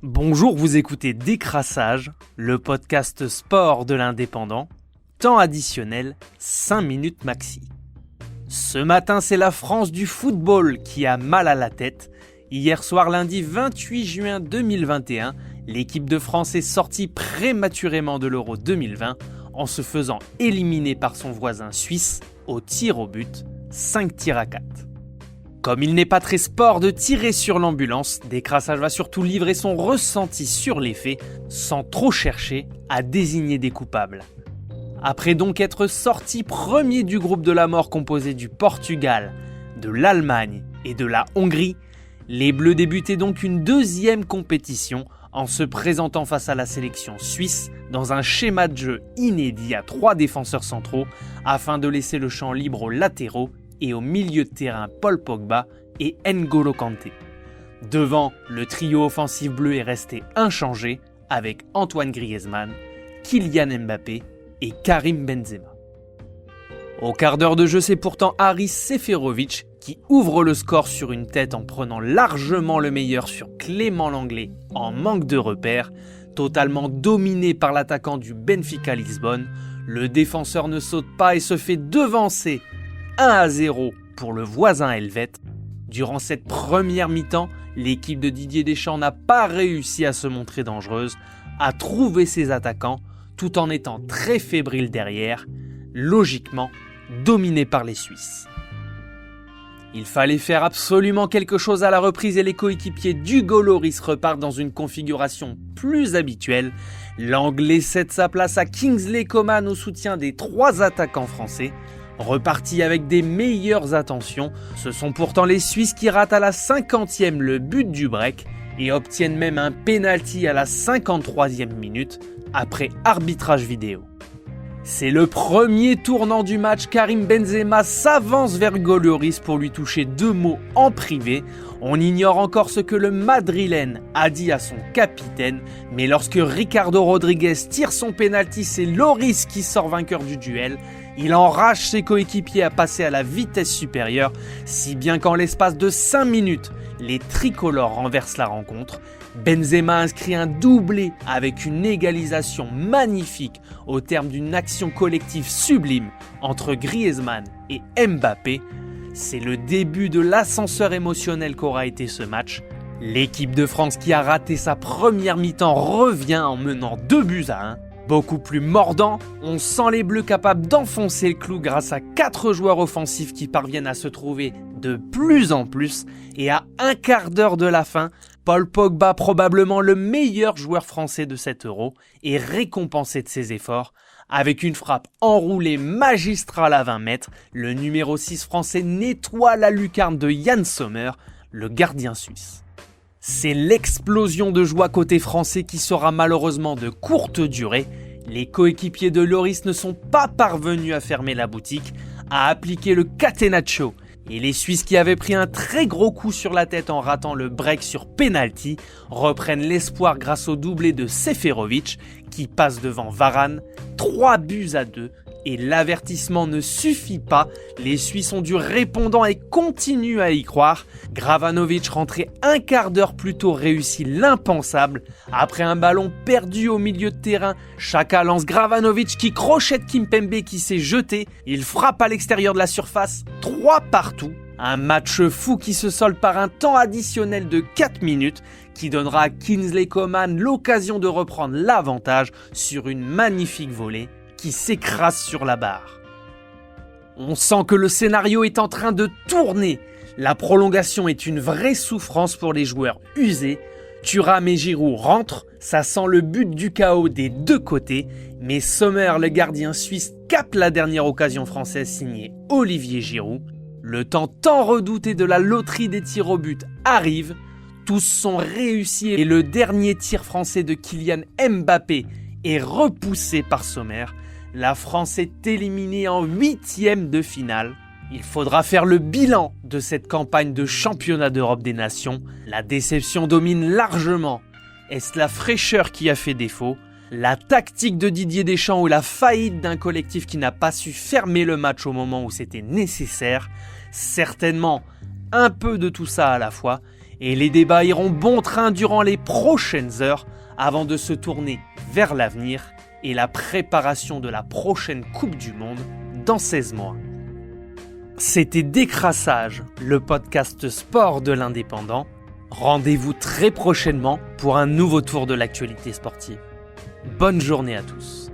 Bonjour, vous écoutez Décrassage, le podcast sport de l'Indépendant. Temps additionnel, 5 minutes maxi. Ce matin, c'est la France du football qui a mal à la tête. Hier soir, lundi 28 juin 2021, l'équipe de France est sortie prématurément de l'Euro 2020 en se faisant éliminer par son voisin suisse au tir au but, 5 tirs à 4. Comme il n'est pas très sport de tirer sur l'ambulance, Décrassage va surtout livrer son ressenti sur les faits, sans trop chercher à désigner des coupables. Après donc être sorti premier du groupe de la mort composé du Portugal, de l'Allemagne et de la Hongrie, les Bleus débutaient donc une deuxième compétition en se présentant face à la sélection suisse dans un schéma de jeu inédit à 3 défenseurs centraux afin de laisser le champ libre aux latéraux et au milieu de terrain Paul Pogba et N'Golo Kanté. Devant, le trio offensif bleu est resté inchangé avec Antoine Griezmann, Kylian Mbappé et Karim Benzema. Au quart d'heure de jeu, c'est pourtant Haris Seferovic qui ouvre le score sur une tête en prenant largement le meilleur sur Clément Lenglet en manque de repères. Totalement dominé par l'attaquant du Benfica Lisbonne, le défenseur ne saute pas et se fait devancer 1-0 pour le voisin helvète. Durant cette première mi-temps, l'équipe de Didier Deschamps n'a pas réussi à se montrer dangereuse, à trouver ses attaquants, tout en étant très fébrile derrière, logiquement dominé par les Suisses. Il fallait faire absolument quelque chose à la reprise et les coéquipiers d'Hugo Lloris repartent dans une configuration plus habituelle. L'Anglais cède sa place à Kingsley Coman au soutien des 3 attaquants français. Repartis avec des meilleures intentions, ce sont pourtant les Suisses qui ratent à la 50e le but du break et obtiennent même un pénalty à la 53e minute après arbitrage vidéo. C'est le premier tournant du match, Karim Benzema s'avance vers Hugo Lloris pour lui toucher 2 mots en privé. On ignore encore ce que le Madrilène a dit à son capitaine, mais lorsque Ricardo Rodriguez tire son pénalty, c'est Lloris qui sort vainqueur du duel. Il enrage ses coéquipiers à passer à la vitesse supérieure, si bien qu'en l'espace de 5 minutes, les tricolores renversent la rencontre. Benzema inscrit un doublé avec une égalisation magnifique au terme d'une action collective sublime entre Griezmann et Mbappé. C'est le début de l'ascenseur émotionnel qu'aura été ce match. L'équipe de France qui a raté sa première mi-temps revient en menant 2-1. Beaucoup plus mordant, on sent les Bleus capables d'enfoncer le clou grâce à 4 joueurs offensifs qui parviennent à se trouver de plus en plus. Et à un quart d'heure de la fin, Paul Pogba, probablement le meilleur joueur français de cet Euro, est récompensé de ses efforts. Avec une frappe enroulée magistrale à 20 mètres, le numéro 6 français nettoie la lucarne de Yann Sommer, le gardien suisse. C'est l'explosion de joie côté français qui sera malheureusement de courte durée. Les coéquipiers de Lloris ne sont pas parvenus à fermer la boutique, à appliquer le catenaccio. Et les Suisses qui avaient pris un très gros coup sur la tête en ratant le break sur penalty reprennent l'espoir grâce au doublé de Seferovic qui passe devant Varane, 3-2. Et l'avertissement ne suffit pas, les Suisses ont du répondant et continuent à y croire. Gravanovic, rentré un quart d'heure plus tôt, réussit l'impensable. Après un ballon perdu au milieu de terrain, Xhaka lance Gravanovic qui crochette Kimpembe qui s'est jeté. Il frappe à l'extérieur de la surface, 3 partout. Un match fou qui se solde par un temps additionnel de 4 minutes qui donnera à Kingsley Coman l'occasion de reprendre l'avantage sur une magnifique volée qui s'écrase sur la barre. On sent que le scénario est en train de tourner. La prolongation est une vraie souffrance pour les joueurs usés. Thuram et Giroud rentrent, ça sent le but du chaos des 2 côtés, mais Sommer, le gardien suisse, capte la dernière occasion française signée Olivier Giroud. Le temps tant redouté de la loterie des tirs au but arrive. Tous sont réussis et le dernier tir français de Kylian Mbappé est repoussé par Sommer. La France est éliminée en 8e de finale. Il faudra faire le bilan de cette campagne de championnat d'Europe des Nations. La déception domine largement. Est-ce la fraîcheur qui a fait défaut? La tactique de Didier Deschamps ou la faillite d'un collectif qui n'a pas su fermer le match au moment où c'était nécessaire? Certainement un peu de tout ça à la fois. Et les débats iront bon train durant les prochaines heures avant de se tourner vers l'avenir et la préparation de la prochaine Coupe du Monde dans 16 mois. C'était Décrassage, le podcast sport de l'Indépendant. Rendez-vous très prochainement pour un nouveau tour de l'actualité sportive. Bonne journée à tous.